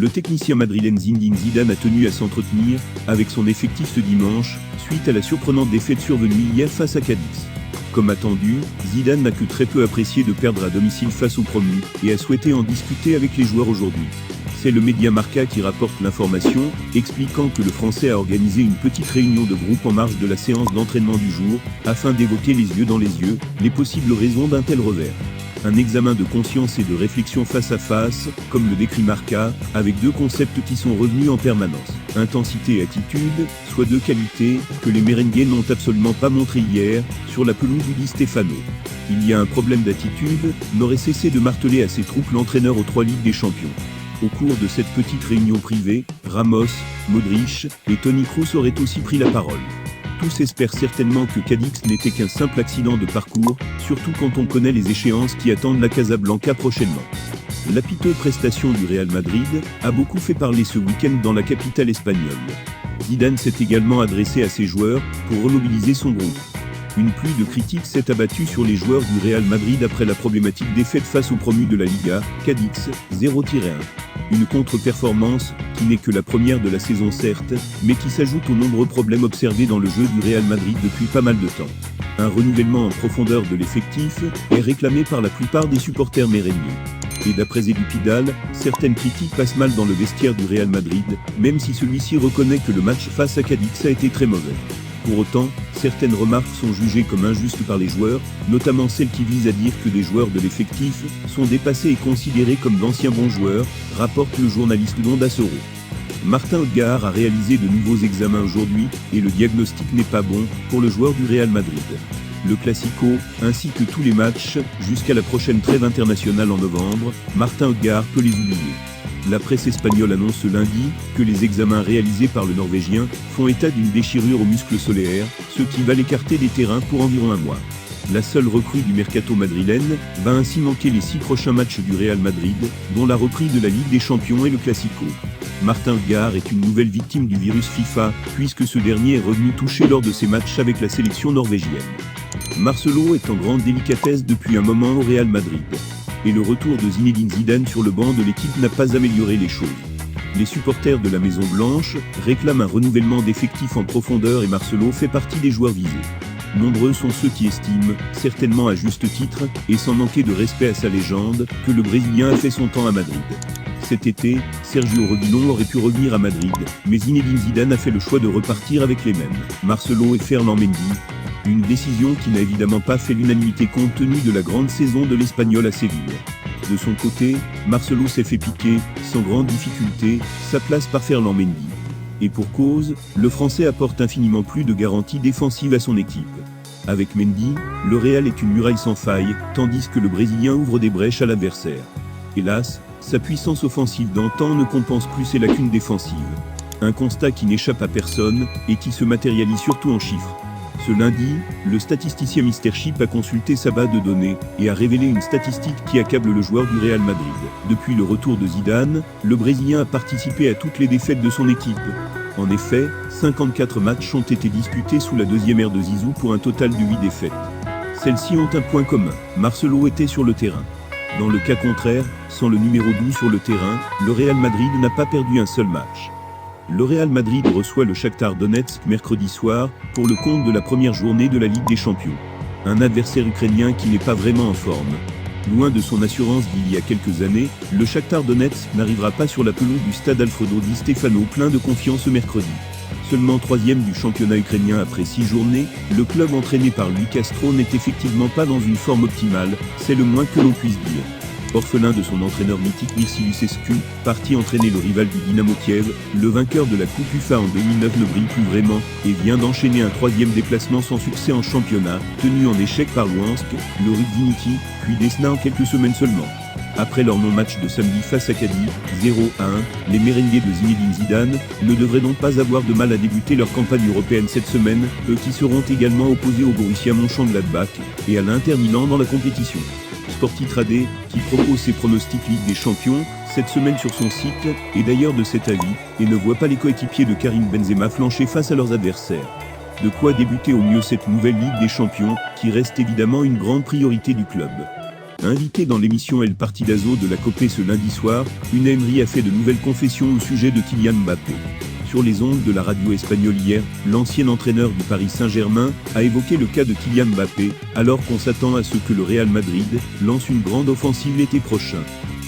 Le technicien madrilène Zinedine Zidane a tenu à s'entretenir avec son effectif ce dimanche, suite à la surprenante défaite survenue hier face à Cadix. Comme attendu, Zidane n'a que très peu apprécié de perdre à domicile face aux promus, et a souhaité en discuter avec les joueurs aujourd'hui. C'est le média Marca qui rapporte l'information, expliquant que le Français a organisé une petite réunion de groupe en marge de la séance d'entraînement du jour, afin d'évoquer les yeux dans les yeux, les possibles raisons d'un tel revers. Un examen de conscience et de réflexion face à face, comme le décrit Marca, avec deux concepts qui sont revenus en permanence. Intensité et attitude, soit deux qualités que les merengues n'ont absolument pas montrées hier, sur la pelouse du Di Stefano. Il y a un problème d'attitude, n'aurait cessé de marteler à ses troupes l'entraîneur aux 3 Ligues des Champions. Au cours de cette petite réunion privée, Ramos, Modric et Toni Kroos auraient aussi pris la parole. Tous espèrent certainement que Cadix n'était qu'un simple accident de parcours, surtout quand on connaît les échéances qui attendent la Casablanca prochainement. La piteuse prestation du Real Madrid a beaucoup fait parler ce week-end dans la capitale espagnole. Zidane s'est également adressé à ses joueurs pour remobiliser son groupe. Une pluie de critiques s'est abattue sur les joueurs du Real Madrid après la problématique défaite face aux promus de la Liga, Cadix, 0-1. Une contre-performance, qui n'est que la première de la saison certes, mais qui s'ajoute aux nombreux problèmes observés dans le jeu du Real Madrid depuis pas mal de temps. Un renouvellement en profondeur de l'effectif est réclamé par la plupart des supporters merengues. Et d'après Edu Pidal, certaines critiques passent mal dans le vestiaire du Real Madrid, même si celui-ci reconnaît que le match face à Cadix a été très mauvais. Pour autant, certaines remarques sont jugées comme injustes par les joueurs, notamment celles qui visent à dire que des joueurs de l'effectif sont dépassés et considérés comme d'anciens bons joueurs, rapporte le journaliste d'Onda Soro. Martin Odegaard a réalisé de nouveaux examens aujourd'hui, et le diagnostic n'est pas bon pour le joueur du Real Madrid. Le Classico, ainsi que tous les matchs, jusqu'à la prochaine trêve internationale en novembre, Martin Odegaard peut les oublier. La presse espagnole annonce lundi que les examens réalisés par le Norvégien font état d'une déchirure au muscle solaire, ce qui va l'écarter des terrains pour environ un mois. La seule recrue du mercato madrilène va ainsi manquer les 6 prochains matchs du Real Madrid, dont la reprise de la Ligue des Champions et le Classico. Martin Odegaard est une nouvelle victime du virus FIFA, puisque ce dernier est revenu touché lors de ses matchs avec la sélection norvégienne. Marcelo est en grande délicatesse depuis un moment au Real Madrid. Et le retour de Zinedine Zidane sur le banc de l'équipe n'a pas amélioré les choses. Les supporters de la Maison Blanche réclament un renouvellement d'effectifs en profondeur et Marcelo fait partie des joueurs visés. Nombreux sont ceux qui estiment, certainement à juste titre, et sans manquer de respect à sa légende, que le Brésilien a fait son temps à Madrid. Cet été, Sergio Reguilón aurait pu revenir à Madrid, mais Zinedine Zidane a fait le choix de repartir avec les mêmes, Marcelo et Ferland Mendy. Une décision qui n'a évidemment pas fait l'unanimité compte tenu de la grande saison de l'Espagnol à Séville. De son côté, Marcelo s'est fait piquer, sans grande difficulté, sa place par Ferland Mendy. Et pour cause, le Français apporte infiniment plus de garanties défensives à son équipe. Avec Mendy, le Real est une muraille sans faille, tandis que le Brésilien ouvre des brèches à l'adversaire. Hélas, sa puissance offensive d'antan ne compense plus ses lacunes défensives. Un constat qui n'échappe à personne, et qui se matérialise surtout en chiffres. Ce lundi, le statisticien Mr. Chip a consulté sa base de données et a révélé une statistique qui accable le joueur du Real Madrid. Depuis le retour de Zidane, le Brésilien a participé à toutes les défaites de son équipe. En effet, 54 matchs ont été disputés sous la deuxième ère de Zizou pour un total de 8 défaites. Celles-ci ont un point commun, Marcelo était sur le terrain. Dans le cas contraire, sans le numéro 12 sur le terrain, le Real Madrid n'a pas perdu un seul match. Le Real Madrid reçoit le Shakhtar Donetsk mercredi soir, pour le compte de la première journée de la Ligue des Champions. Un adversaire ukrainien qui n'est pas vraiment en forme. Loin de son assurance d'il y a quelques années, le Shakhtar Donetsk n'arrivera pas sur la pelouse du stade Alfredo Di Stefano plein de confiance mercredi. Seulement 3e du championnat ukrainien après 6 journées, le club entraîné par Louis Castro n'est effectivement pas dans une forme optimale, c'est le moins que l'on puisse dire. Orphelin de son entraîneur mythique Mircea Lucescu, parti entraîner le rival du Dynamo Kiev, le vainqueur de la Coupe UEFA en 2009 ne brille plus vraiment, et vient d'enchaîner un 3e déplacement sans succès en championnat, tenu en échec par Louhansk, le Rudniki, puis Desna en quelques semaines seulement. Après leur non-match de samedi face à Cadix, 0-1, les merengues de Zinedine Zidane ne devraient donc pas avoir de mal à débuter leur campagne européenne cette semaine, eux qui seront également opposés au Borussia Mönchengladbach et à l'Inter Milan dans la compétition. Sportitradé, qui propose ses pronostics Ligue des Champions, cette semaine sur son site, est d'ailleurs de cet avis, et ne voit pas les coéquipiers de Karim Benzema flancher face à leurs adversaires. De quoi débuter au mieux cette nouvelle Ligue des Champions, qui reste évidemment une grande priorité du club. Invité dans l'émission El Partidazo de la Copé ce lundi soir, Unai Emery a fait de nouvelles confessions au sujet de Kylian Mbappé. Sur les ondes de la radio espagnole hier, l'ancien entraîneur du Paris Saint-Germain a évoqué le cas de Kylian Mbappé, alors qu'on s'attend à ce que le Real Madrid lance une grande offensive l'été prochain.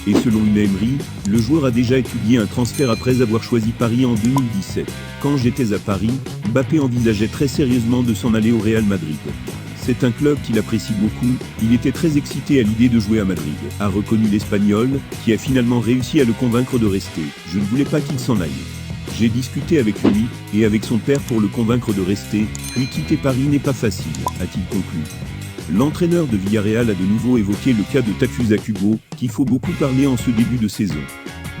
Et selon Unai Emery, le joueur a déjà étudié un transfert après avoir choisi Paris en 2017. Quand j'étais à Paris, Mbappé envisageait très sérieusement de s'en aller au Real Madrid. C'est un club qu'il apprécie beaucoup, il était très excité à l'idée de jouer à Madrid, a reconnu l'Espagnol, qui a finalement réussi à le convaincre de rester. Je ne voulais pas qu'il s'en aille. J'ai discuté avec lui, et avec son père pour le convaincre de rester, puis quitter Paris n'est pas facile, a-t-il conclu. L'entraîneur de Villarreal a de nouveau évoqué le cas de Takusa Kubo, qu'il faut beaucoup parler en ce début de saison.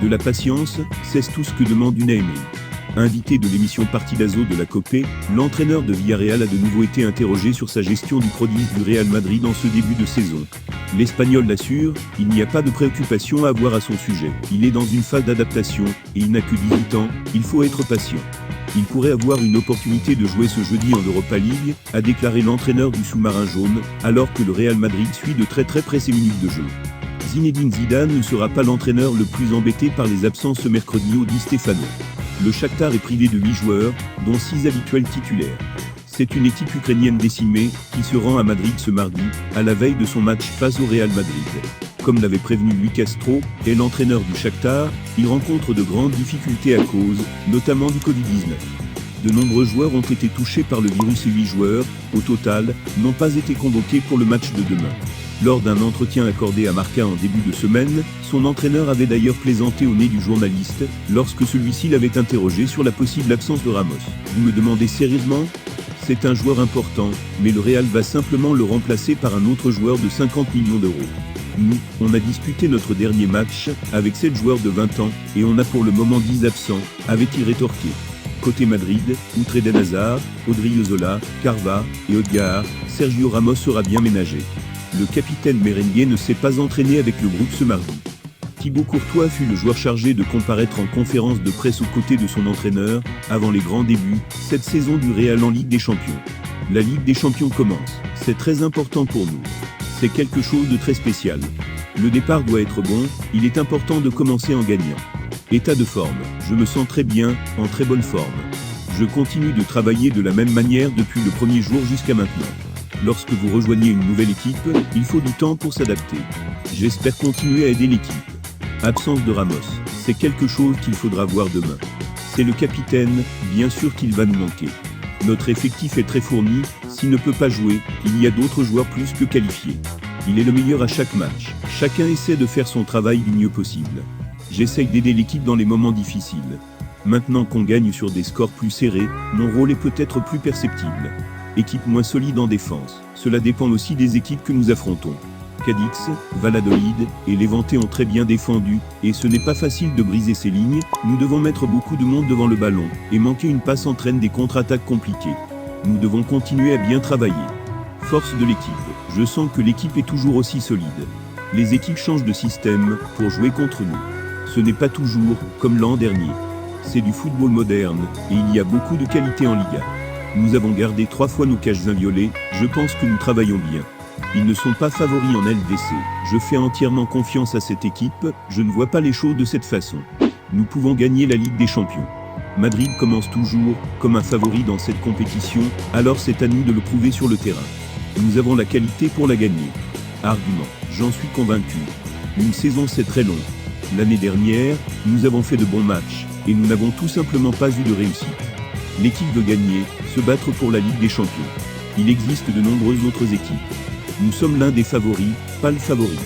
De la patience, c'est tout ce que demande Unai Emery. Invité de l'émission Partidazo de la Copé, l'entraîneur de Villarreal a de nouveau été interrogé sur sa gestion du prodige du Real Madrid en ce début de saison. L'Espagnol l'assure, il n'y a pas de préoccupation à avoir à son sujet. Il est dans une phase d'adaptation, et il n'a que 18 ans, il faut être patient. Il pourrait avoir une opportunité de jouer ce jeudi en Europa League, a déclaré l'entraîneur du sous-marin jaune, alors que le Real Madrid suit de très près ses minutes de jeu. Zinedine Zidane ne sera pas l'entraîneur le plus embêté par les absences ce mercredi au Di Stéfano. Le Shakhtar est privé de 8 joueurs, dont 6 habituels titulaires. C'est une équipe ukrainienne décimée, qui se rend à Madrid ce mardi, à la veille de son match face au Real Madrid. Comme l'avait prévenu Luis Castro, et l'entraîneur du Shakhtar, il rencontre de grandes difficultés à cause, notamment du Covid-19. De nombreux joueurs ont été touchés par le virus et 8 joueurs, au total, n'ont pas été convoqués pour le match de demain. Lors d'un entretien accordé à Marca en début de semaine, son entraîneur avait d'ailleurs plaisanté au nez du journaliste, lorsque celui-ci l'avait interrogé sur la possible absence de Ramos. Vous me demandez sérieusement ? C'est un joueur important, mais le Real va simplement le remplacer par un autre joueur de 50 millions d'euros. Nous, on a disputé notre dernier match, avec 7 joueurs de 20 ans, et on a pour le moment 10 absents, avait-il rétorqué. Côté Madrid, outre Eden Hazard, Odriozola, Carva et Odegaard, Sergio Ramos sera bien ménagé. Le capitaine merengue ne s'est pas entraîné avec le groupe ce mardi. Thibaut Courtois fut le joueur chargé de comparaître en conférence de presse aux côtés de son entraîneur, avant les grands débuts, cette saison du Real en Ligue des Champions. La Ligue des Champions commence, c'est très important pour nous. C'est quelque chose de très spécial. Le départ doit être bon, il est important de commencer en gagnant. État de forme, je me sens très bien, en très bonne forme. Je continue de travailler de la même manière depuis le premier jour jusqu'à maintenant. Lorsque vous rejoignez une nouvelle équipe, il faut du temps pour s'adapter. J'espère continuer à aider l'équipe. Absence de Ramos, c'est quelque chose qu'il faudra voir demain. C'est le capitaine, bien sûr qu'il va nous manquer. Notre effectif est très fourni, s'il ne peut pas jouer, il y a d'autres joueurs plus que qualifiés. Il est le meilleur à chaque match. Chacun essaie de faire son travail du mieux possible. J'essaye d'aider l'équipe dans les moments difficiles. Maintenant qu'on gagne sur des scores plus serrés, mon rôle est peut-être plus perceptible. Équipe moins solide en défense, cela dépend aussi des équipes que nous affrontons. Cadix, Valladolid et Levante ont très bien défendu, et ce n'est pas facile de briser ces lignes, nous devons mettre beaucoup de monde devant le ballon, et manquer une passe entraîne des contre-attaques compliquées. Nous devons continuer à bien travailler. Force de l'équipe, je sens que l'équipe est toujours aussi solide. Les équipes changent de système, pour jouer contre nous. Ce n'est pas toujours, comme l'an dernier. C'est du football moderne, et il y a beaucoup de qualité en Liga. Nous avons gardé 3 fois nos cages inviolées, je pense que nous travaillons bien. Ils ne sont pas favoris en LDC, je fais entièrement confiance à cette équipe, je ne vois pas les choses de cette façon. Nous pouvons gagner la Ligue des Champions. Madrid commence toujours comme un favori dans cette compétition, alors c'est à nous de le prouver sur le terrain. Nous avons la qualité pour la gagner. Argument, j'en suis convaincu. Une saison c'est très long. L'année dernière, nous avons fait de bons matchs, et nous n'avons tout simplement pas eu de réussite. L'équipe veut gagner, se battre pour la Ligue des Champions. Il existe de nombreuses autres équipes. Nous sommes l'un des favoris, pas le favori.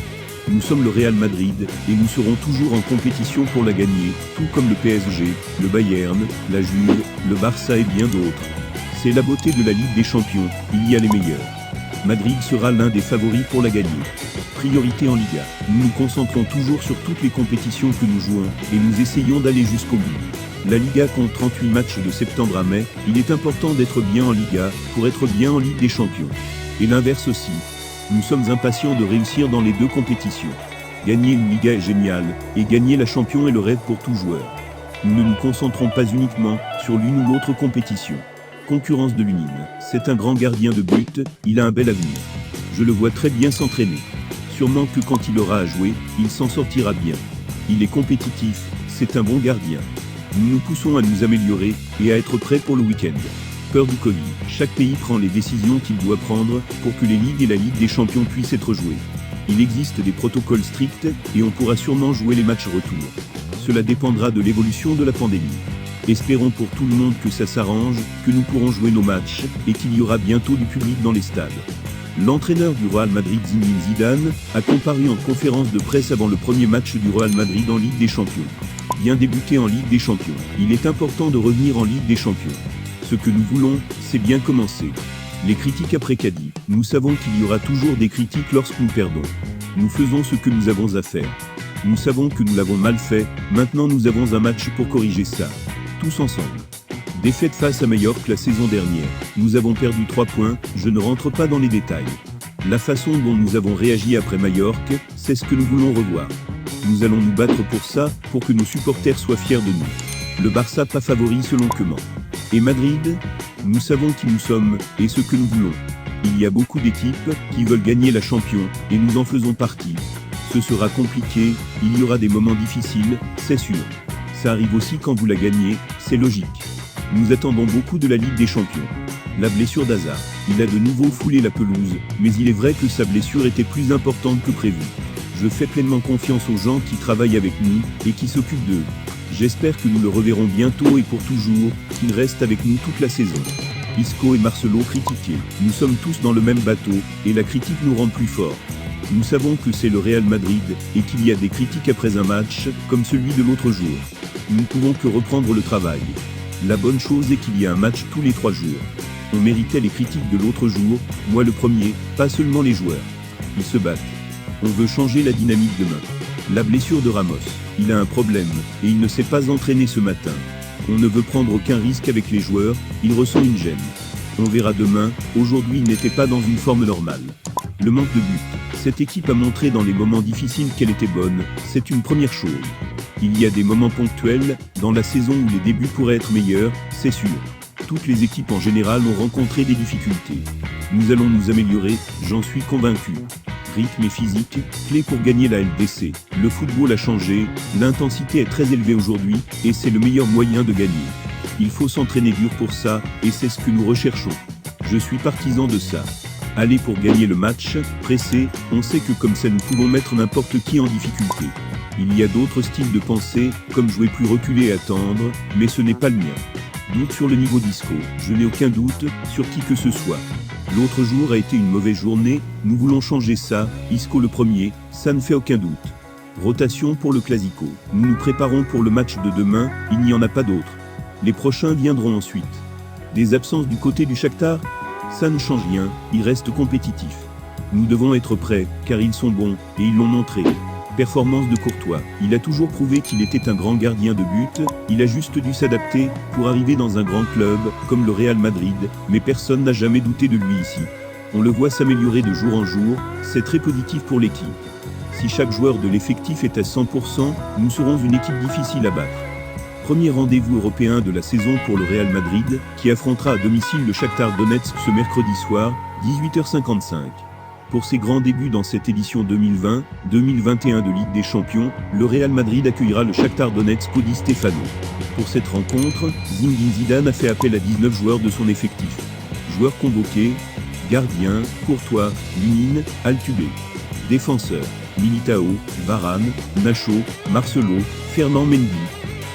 Nous sommes le Real Madrid, et nous serons toujours en compétition pour la gagner, tout comme le PSG, le Bayern, la Juve, le Barça et bien d'autres. C'est la beauté de la Ligue des Champions, il y a les meilleurs. Madrid sera l'un des favoris pour la gagner. Priorité en Liga. Nous nous concentrons toujours sur toutes les compétitions que nous jouons, et nous essayons d'aller jusqu'au bout. La Liga compte 38 matchs de septembre à mai, il est important d'être bien en Liga, pour être bien en Ligue des Champions. Et l'inverse aussi. Nous sommes impatients de réussir dans les deux compétitions. Gagner une Liga est génial, et gagner la Champions est le rêve pour tout joueur. Nous ne nous concentrons pas uniquement sur l'une ou l'autre compétition. Concurrence de l'UNIM. C'est un grand gardien de but, il a un bel avenir. Je le vois très bien s'entraîner. Sûrement que quand il aura à jouer, il s'en sortira bien. Il est compétitif, c'est un bon gardien. Nous nous poussons à nous améliorer et à être prêts pour le week-end. Peur du Covid. Chaque pays prend les décisions qu'il doit prendre pour que les ligues et la Ligue des Champions puissent être jouées. Il existe des protocoles stricts et on pourra sûrement jouer les matchs retour. Cela dépendra de l'évolution de la pandémie. Espérons pour tout le monde que ça s'arrange, que nous pourrons jouer nos matchs et qu'il y aura bientôt du public dans les stades. L'entraîneur du Real Madrid Zinedine Zidane a comparu en conférence de presse avant le premier match du Real Madrid en Ligue des Champions. Bien débuté en Ligue des Champions. Il est important de revenir en Ligue des Champions. Ce que nous voulons, c'est bien commencer. Les critiques après Cadiz. Nous savons qu'il y aura toujours des critiques lorsque nous perdons. Nous faisons ce que nous avons à faire. Nous savons que nous l'avons mal fait, maintenant nous avons un match pour corriger ça. Tous ensemble. Défaite face à Majorque la saison dernière. Nous avons perdu 3 points, je ne rentre pas dans les détails. La façon dont nous avons réagi après Majorque, c'est ce que nous voulons revoir. Nous allons nous battre pour ça, pour que nos supporters soient fiers de nous. Le Barça pas favori selon Koeman. Et Madrid, nous savons qui nous sommes, et ce que nous voulons. Il y a beaucoup d'équipes qui veulent gagner la Champions, et nous en faisons partie. Ce sera compliqué, il y aura des moments difficiles, c'est sûr. Ça arrive aussi quand vous la gagnez, c'est logique. Nous attendons beaucoup de la Ligue des Champions. La blessure d'Hazard. Il a de nouveau foulé la pelouse, mais il est vrai que sa blessure était plus importante que prévu. Je fais pleinement confiance aux gens qui travaillent avec nous et qui s'occupent d'eux. J'espère que nous le reverrons bientôt et pour toujours, qu'il reste avec nous toute la saison. Isco et Marcelo critiqués. Nous sommes tous dans le même bateau, et la critique nous rend plus forts. Nous savons que c'est le Real Madrid, et qu'il y a des critiques après un match, comme celui de l'autre jour. Nous ne pouvons que reprendre le travail. La bonne chose est qu'il y a un match tous les 3 jours. On méritait les critiques de l'autre jour, moi le premier, pas seulement les joueurs. Ils se battent. On veut changer la dynamique demain. La blessure de Ramos. Il a un problème, et il ne s'est pas entraîné ce matin. On ne veut prendre aucun risque avec les joueurs, il ressent une gêne. On verra demain, aujourd'hui il n'était pas dans une forme normale. Le manque de but. Cette équipe a montré dans les moments difficiles qu'elle était bonne, c'est une première chose. Il y a des moments ponctuels, dans la saison où les débuts pourraient être meilleurs, c'est sûr. Toutes les équipes en général ont rencontré des difficultés. Nous allons nous améliorer, j'en suis convaincu. Rythme et physique, clé pour gagner la LDC. Le football a changé, l'intensité est très élevée aujourd'hui, et c'est le meilleur moyen de gagner. Il faut s'entraîner dur pour ça, et c'est ce que nous recherchons. Je suis partisan de ça. Aller pour gagner le match, pressé, on sait que comme ça nous pouvons mettre n'importe qui en difficulté. Il y a d'autres styles de pensée, comme jouer plus reculé et attendre, mais ce n'est pas le mien. Doute sur le niveau d'Isco, je n'ai aucun doute, sur qui que ce soit. L'autre jour a été une mauvaise journée, nous voulons changer ça, Isco le premier, ça ne fait aucun doute. Rotation pour le Clasico. Nous nous préparons pour le match de demain, il n'y en a pas d'autres. Les prochains viendront ensuite. Des absences du côté du Shakhtar ? Ça ne change rien, il reste compétitif. Nous devons être prêts, car ils sont bons, et ils l'ont montré. Performance de Courtois. Il a toujours prouvé qu'il était un grand gardien de but, il a juste dû s'adapter pour arriver dans un grand club, comme le Real Madrid, mais personne n'a jamais douté de lui ici. On le voit s'améliorer de jour en jour, c'est très positif pour l'équipe. Si chaque joueur de l'effectif est à 100%, nous serons une équipe difficile à battre. Premier rendez-vous européen de la saison pour le Real Madrid, qui affrontera à domicile le Shakhtar Donetsk ce mercredi soir, 18h55. Pour ses grands débuts dans cette édition 2020-2021 de Ligue des Champions, le Real Madrid accueillera le Shakhtar Donetsk au Di Stéfano. Pour cette rencontre, Zinedine Zidane a fait appel à 19 joueurs de son effectif. Joueurs convoqués, gardien, Courtois, Limine, Altuve. Défenseurs, Militao, Varane, Nacho, Marcelo, Fernand Mendy.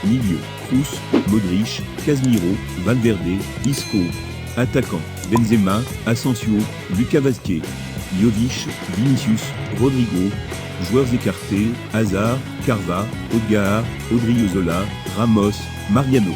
Milieu, Kroos, Modric, Casemiro, Valverde, Isco. Attaquant, Benzema, Asensio, Lucas Vazquez. Jovic, Vinicius, Rodrigo. Joueurs écartés, Hazard, Carva, Odegaard, Odriozola, Ramos, Mariano.